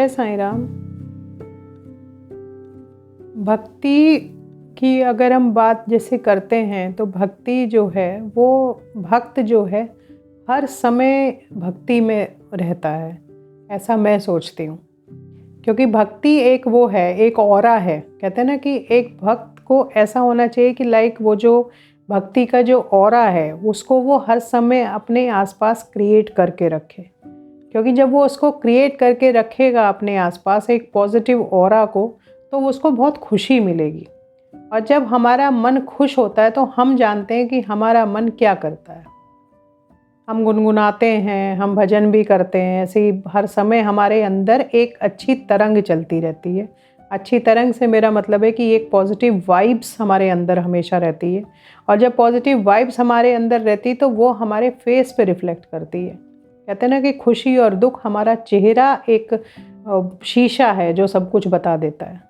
जय साईं राम। भक्ति की अगर हम बात जैसे करते हैं तो भक्ति जो है वो भक्त जो है हर समय भक्ति में रहता है, ऐसा मैं सोचती हूँ। क्योंकि भक्ति एक वो है, एक ऑरा है। कहते हैं ना कि एक भक्त को ऐसा होना चाहिए कि लाइक वो जो भक्ति का जो ऑरा है उसको वो हर समय अपने आसपास क्रिएट करके रखे। क्योंकि जब वो उसको क्रिएट करके रखेगा अपने आसपास एक पॉजिटिव ऑरा को, तो उसको बहुत खुशी मिलेगी। और जब हमारा मन खुश होता है तो हम जानते हैं कि हमारा मन क्या करता है। हम गुनगुनाते हैं, हम भजन भी करते हैं, ऐसे ही हर समय हमारे अंदर एक अच्छी तरंग चलती रहती है। अच्छी तरंग से मेरा मतलब है कि एक पॉजिटिव वाइब्स हमारे अंदर हमेशा रहती है। और जब पॉजिटिव वाइब्स हमारे अंदर रहती तो वो हमारे फेस पे रिफ्लेक्ट करती है। कहते हैं ना कि खुशी और दुख, हमारा चेहरा एक शीशा है जो सब कुछ बता देता है।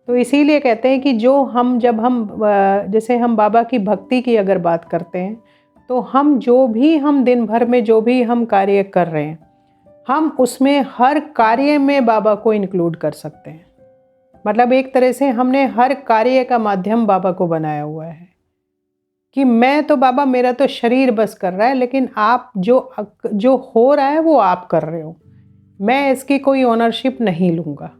तो इसीलिए कहते हैं कि जब हम जैसे हम बाबा की भक्ति की अगर बात करते हैं तो हम दिन भर में जो भी हम कार्य कर रहे हैं, हम उसमें हर कार्य में बाबा को इंक्लूड कर सकते हैं। मतलब एक तरह से हमने हर कार्य का माध्यम बाबा को बनाया हुआ है कि मैं तो बाबा, मेरा तो शरीर बस कर रहा है, लेकिन आप जो हो रहा है वो आप कर रहे हो। मैं इसकी कोई ओनरशिप नहीं लूँगा।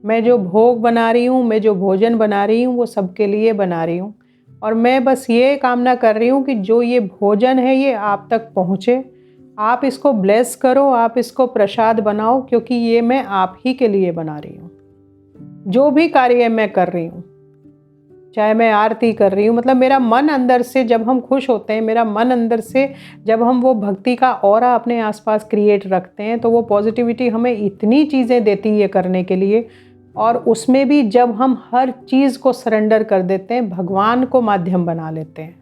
मैं जो भोग बना रही हूँ, मैं जो भोजन बना रही हूँ, वो सबके लिए बना रही हूँ। और मैं बस ये कामना कर रही हूँ कि जो ये भोजन है ये आप तक पहुँचे। आप इसको ब्लेस करो, आप इसको प्रसाद बनाओ, क्योंकि ये मैं आप ही के लिए बना रही हूँ। जो भी कार्य मैं कर रही हूँ, चाहे मैं आरती कर रही हूँ, मतलब मेरा मन अंदर से जब हम खुश होते हैं, मेरा मन अंदर से जब हम वो भक्ति का ऑरा अपने आसपास क्रिएट रखते हैं, तो वो पॉजिटिविटी हमें इतनी चीज़ें देती है करने के लिए। और उसमें भी जब हम हर चीज़ को सरेंडर कर देते हैं, भगवान को माध्यम बना लेते हैं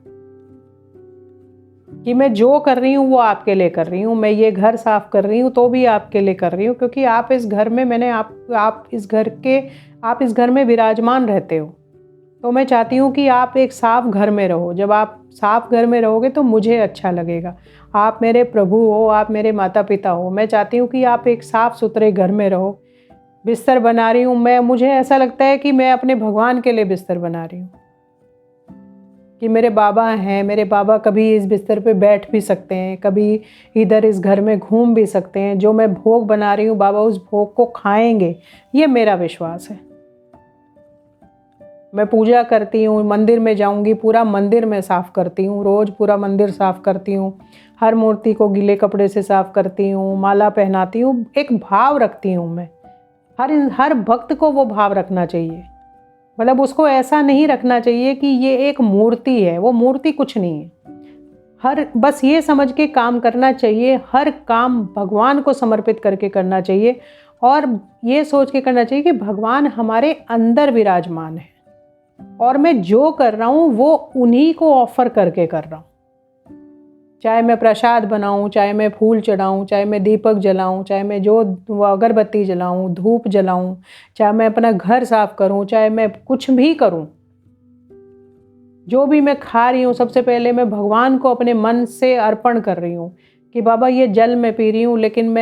कि मैं जो कर रही हूँ वो आपके लिए कर रही हूँ। मैं ये घर साफ कर रही हूँ तो भी आपके लिए कर रही हूँ, क्योंकि आप इस घर में आप इस घर में विराजमान रहते हो। तो मैं चाहती हूँ कि आप एक साफ घर में रहो। जब आप साफ घर में रहोगे तो मुझे अच्छा लगेगा। आप मेरे प्रभु हो, आप मेरे माता पिता हो। मैं चाहती हूँ कि आप एक साफ सुथरे घर में रहो। बिस्तर बना रही हूँ मुझे ऐसा लगता है कि मैं अपने भगवान के लिए बिस्तर बना रही हूँ, कि मेरे बाबा हैं, मेरे बाबा कभी इस बिस्तर पे बैठ भी सकते हैं, कभी इधर इस घर में घूम भी सकते हैं। जो मैं भोग बना रही हूँ, बाबा उस भोग को खाएंगे, ये मेरा विश्वास है। मैं पूजा करती हूँ, मंदिर में जाऊँगी, पूरा मंदिर मैं साफ़ करती हूँ, रोज़ पूरा मंदिर साफ़ करती हूँ। हर मूर्ति को गीले कपड़े से साफ़ करती हूँ, माला पहनाती हूँ, एक भाव रखती हूँ मैं। हर भक्त को वो भाव रखना चाहिए। मतलब उसको ऐसा नहीं रखना चाहिए कि ये एक मूर्ति है, वो मूर्ति कुछ नहीं है। बस ये समझ के काम करना चाहिए, हर काम भगवान को समर्पित करके करना चाहिए। और ये सोच के करना चाहिए कि भगवान हमारे अंदर विराजमान है और मैं जो कर रहा हूँ वो उन्हीं को ऑफर करके कर रहा हूँ। चाहे मैं प्रसाद बनाऊं, चाहे मैं फूल चढ़ाऊं, चाहे मैं दीपक जलाऊं, चाहे मैं जो अगरबत्ती जलाऊं, धूप जलाऊं, चाहे मैं अपना घर साफ करूं, चाहे मैं कुछ भी करूं, जो भी मैं खा रही हूं, सबसे पहले मैं भगवान को अपने मन से अर्पण कर रही हूं कि बाबा ये जल मैं पी रही हूं, लेकिन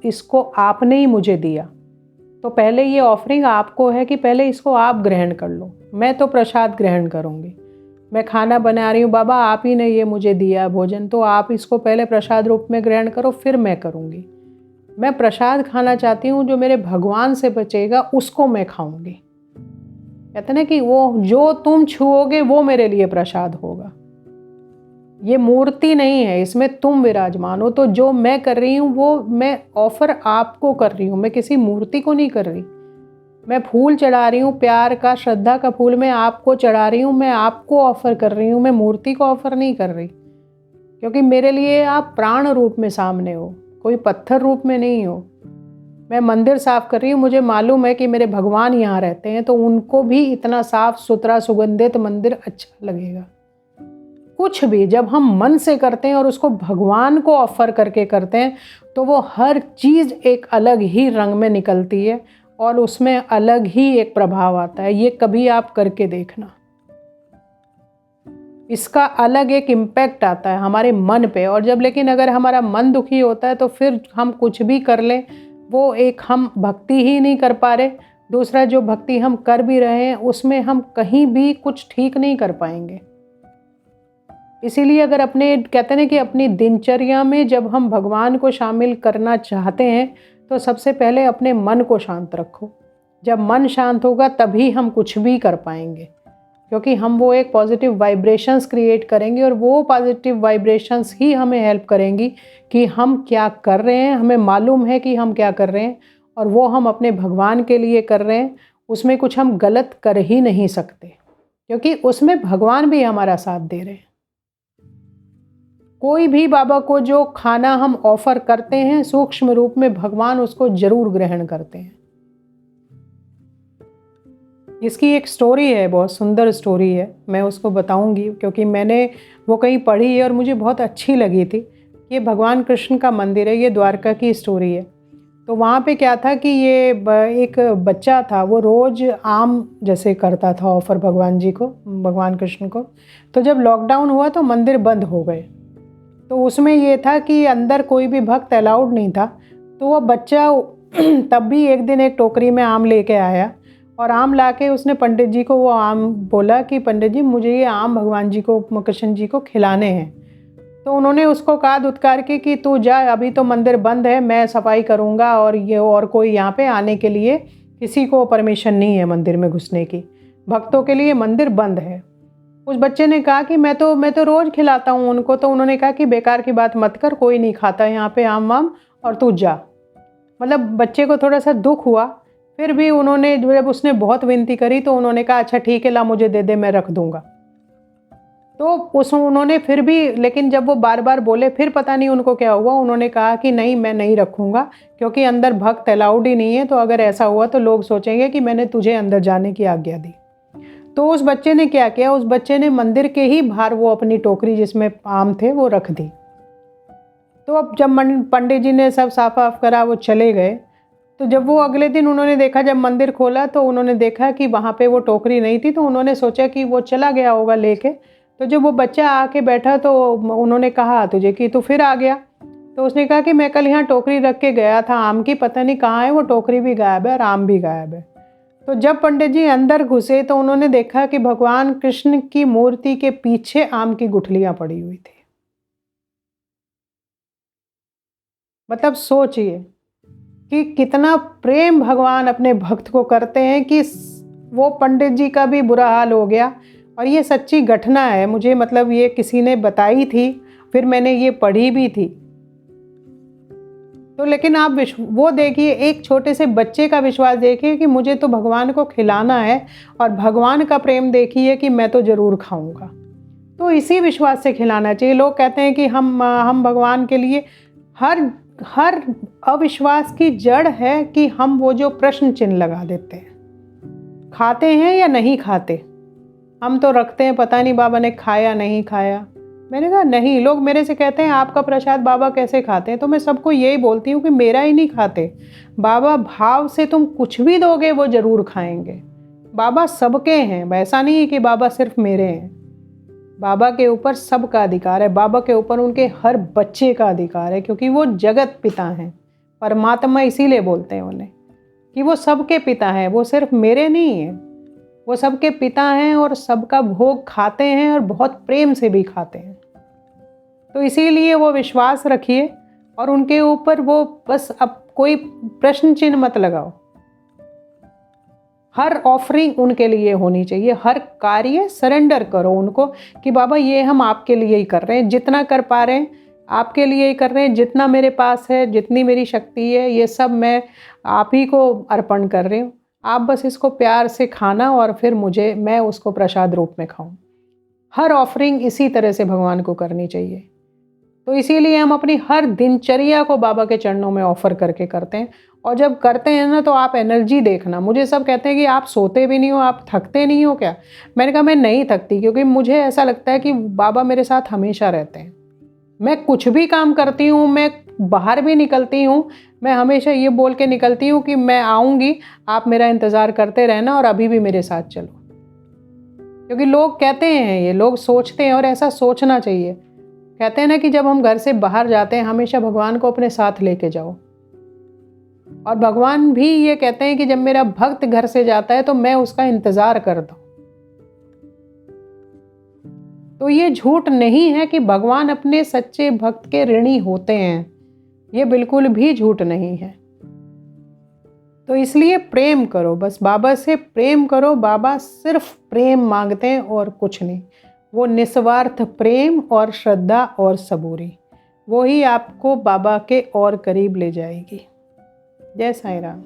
इसको आपने ही मुझे दिया, तो पहले ये ऑफरिंग आपको है कि पहले इसको आप ग्रहण कर लो। मैं तो प्रसाद ग्रहण करूंगी। मैं खाना बना रही हूँ, बाबा आप ही ने ये मुझे दिया भोजन, तो आप इसको पहले प्रसाद रूप में ग्रहण करो, फिर मैं करूँगी। मैं प्रसाद खाना चाहती हूँ, जो मेरे भगवान से बचेगा उसको मैं खाऊंगी। कहते ना कि वो जो तुम छुओगे वो मेरे लिए प्रसाद होगा। ये मूर्ति नहीं है, इसमें तुम विराजमान हो। तो जो मैं कर रही हूँ वो मैं ऑफर आपको कर रही हूँ, मैं किसी मूर्ति को नहीं कर रही। मैं फूल चढ़ा रही हूँ, प्यार का, श्रद्धा का फूल मैं आपको चढ़ा रही हूँ, मैं आपको ऑफर कर रही हूँ, मैं मूर्ति को ऑफर नहीं कर रही। क्योंकि मेरे लिए आप प्राण रूप में सामने हो, कोई पत्थर रूप में नहीं हो। मैं मंदिर साफ कर रही हूँ, मुझे मालूम है कि मेरे भगवान यहाँ रहते हैं, तो उनको भी इतना साफ सुथरा सुगंधित मंदिर अच्छा लगेगा। कुछ भी जब हम मन से करते हैं और उसको भगवान को ऑफर करके करते हैं, तो वो हर चीज़ एक अलग ही रंग में निकलती है और उसमें अलग ही एक प्रभाव आता है। ये कभी आप करके देखना, इसका अलग एक इम्पैक्ट आता है हमारे मन पे। और लेकिन अगर हमारा मन दुखी होता है तो फिर हम कुछ भी कर लें, वो एक हम भक्ति ही नहीं कर पा रहे, दूसरा जो भक्ति हम कर भी रहे हैं उसमें हम कहीं भी कुछ ठीक नहीं कर पाएंगे। इसीलिए अगर अपने कहते हैं ना कि अपनी दिनचर्या में जब हम भगवान को शामिल करना चाहते हैं तो सबसे पहले अपने मन को शांत रखो। जब मन शांत होगा तभी हम कुछ भी कर पाएंगे, क्योंकि हम वो एक पॉजिटिव वाइब्रेशंस क्रिएट करेंगे और वो पॉजिटिव वाइब्रेशंस ही हमें हेल्प करेंगी कि हम क्या कर रहे हैं, हमें मालूम है कि हम क्या कर रहे हैं और वो हम अपने भगवान के लिए कर रहे हैं। उसमें कुछ हम गलत कर ही नहीं सकते, क्योंकि उसमें भगवान भी हमारा साथ दे रहे हैं। कोई भी बाबा को जो खाना हम ऑफर करते हैं सूक्ष्म रूप में भगवान उसको जरूर ग्रहण करते हैं। इसकी एक स्टोरी है, बहुत सुंदर स्टोरी है, मैं उसको बताऊंगी क्योंकि मैंने वो कहीं पढ़ी है और मुझे बहुत अच्छी लगी थी। ये भगवान कृष्ण का मंदिर है, ये द्वारका की स्टोरी है। तो वहाँ पे क्या था कि ये एक बच्चा था, वो रोज़ आम जैसे करता था ऑफ़र भगवान जी को, भगवान कृष्ण को। तो जब लॉकडाउन हुआ तो मंदिर बंद हो गए, तो उसमें ये था कि अंदर कोई भी भक्त अलाउड नहीं था। तो वो बच्चा तब भी एक दिन एक टोकरी में आम लेके आया और आम लाके उसने पंडित जी को वो आम बोला कि पंडित जी मुझे ये आम भगवान जी को, कृष्ण जी को खिलाने हैं। तो उन्होंने उसको कहा धुतकार के कि तू जा, अभी तो मंदिर बंद है, मैं सफाई करूँगा और ये और कोई यहाँ पे आने के लिए किसी को परमिशन नहीं है मंदिर में घुसने की, भक्तों के लिए मंदिर बंद है। उस बच्चे ने कहा कि मैं तो रोज़ खिलाता हूँ उनको। तो उन्होंने कहा कि बेकार की बात मत कर, कोई नहीं खाता यहाँ पे आम वाम, और तू जा। मतलब बच्चे को थोड़ा सा दुख हुआ, फिर भी उन्होंने जब उसने बहुत विनती करी तो उन्होंने कहा अच्छा ठीक है, ला मुझे दे दे, मैं रख दूँगा। तो उन्होंने फिर भी, लेकिन जब वो बार बार बोले फिर पता नहीं उनको क्या हुआ, उन्होंने कहा कि नहीं मैं नहीं रखूँगा, क्योंकि अंदर भक्त अलाउड ही नहीं है। तो अगर ऐसा हुआ तो लोग सोचेंगे कि मैंने तुझे अंदर जाने की आज्ञा दी। तो उस बच्चे ने क्या किया, उस बच्चे ने मंदिर के ही बाहर वो अपनी टोकरी जिसमें आम थे वो रख दी। तो अब जब पंडित जी ने सब साफ वाफ करा, वो चले गए। तो जब वो अगले दिन उन्होंने देखा, जब मंदिर खोला तो उन्होंने देखा कि वहाँ पे वो टोकरी नहीं थी। तो उन्होंने सोचा कि वो चला गया होगा लेके। तो जब वो बच्चा आके बैठा तो उन्होंने कहा तुझे कि तू फिर आ गया। तो उसने कहा कि मैं कल यहाँ टोकरी रख के गया था आम की, पता नहीं कहाँ है, वो टोकरी भी गायब है और आम भी गायब है। तो जब पंडित जी अंदर घुसे तो उन्होंने देखा कि भगवान कृष्ण की मूर्ति के पीछे आम की गुठलियां पड़ी हुई थी। मतलब सोचिए कि कितना प्रेम भगवान अपने भक्त को करते हैं कि वो पंडित जी का भी बुरा हाल हो गया। और ये सच्ची घटना है, मुझे मतलब ये किसी ने बताई थी, फिर मैंने ये पढ़ी भी थी। तो लेकिन आप वो देखिए, एक छोटे से बच्चे का विश्वास देखिए कि मुझे तो भगवान को खिलाना है, और भगवान का प्रेम देखिए कि मैं तो ज़रूर खाऊंगा। तो इसी विश्वास से खिलाना चाहिए। लोग कहते हैं कि हम भगवान के लिए, हर हर अविश्वास की जड़ है कि हम वो जो प्रश्न चिन्ह लगा देते हैं, खाते हैं या नहीं खाते। हम तो रखते हैं, पता नहीं बाबा ने खाया नहीं खाया। मैंने कहा नहीं, लोग मेरे से कहते हैं आपका प्रसाद बाबा कैसे खाते हैं, तो मैं सबको यही बोलती हूँ कि मेरा ही नहीं खाते। बाबा भाव से तुम कुछ भी दोगे वो ज़रूर खाएंगे। बाबा सबके हैं, वैसा नहीं है कि बाबा सिर्फ मेरे हैं। बाबा के ऊपर सबका अधिकार है, बाबा के ऊपर उनके हर बच्चे का अधिकार है, क्योंकि वो जगत पिता हैं, परमात्मा इसीलिए बोलते हैं उन्हें कि वो सबके पिता हैं, वो सिर्फ मेरे नहीं हैं, वो सबके पिता हैं और सबका भोग खाते हैं और बहुत प्रेम से भी खाते हैं। तो इसीलिए वो विश्वास रखिए और उनके ऊपर वो बस अब कोई प्रश्न चिन्ह मत लगाओ। हर ऑफरिंग उनके लिए होनी चाहिए, हर कार्य सरेंडर करो उनको कि बाबा ये हम आपके लिए ही कर रहे हैं, जितना कर पा रहे हैं आपके लिए ही कर रहे हैं, जितना मेरे पास है, जितनी मेरी शक्ति है, ये सब मैं आप ही को अर्पण कर रही हूँ। आप बस इसको प्यार से खाना और फिर मैं उसको प्रसाद रूप में खाऊं। हर ऑफरिंग इसी तरह से भगवान को करनी चाहिए। तो इसीलिए हम अपनी हर दिनचर्या को बाबा के चरणों में ऑफर करके करते हैं। और जब करते हैं ना तो आप एनर्जी देखना। मुझे सब कहते हैं कि आप सोते भी नहीं हो, आप थकते नहीं हो क्या। मैंने कहा मैं नहीं थकती, क्योंकि मुझे ऐसा लगता है कि बाबा मेरे साथ हमेशा रहते हैं। मैं कुछ भी काम करती हूँ, मैं बाहर भी निकलती हूँ, मैं हमेशा ये बोल के निकलती हूँ कि मैं आऊँगी, आप मेरा इंतज़ार करते रहना और अभी भी मेरे साथ चलो। क्योंकि लोग कहते हैं, ये लोग सोचते हैं और ऐसा सोचना चाहिए। कहते हैं ना कि जब हम घर से बाहर जाते हैं हमेशा भगवान को अपने साथ लेके जाओ। और भगवान भी ये कहते हैं कि जब मेरा भक्त घर से जाता है तो मैं उसका इंतज़ार करता हूँ। तो ये झूठ नहीं है कि भगवान अपने सच्चे भक्त के ऋणी होते हैं, ये बिल्कुल भी झूठ नहीं है। तो इसलिए प्रेम करो, बस बाबा से प्रेम करो। बाबा सिर्फ प्रेम मांगते हैं और कुछ नहीं। वो निस्वार्थ प्रेम और श्रद्धा और सबूरी, वो ही आपको बाबा के और करीब ले जाएगी। जय साईं राम।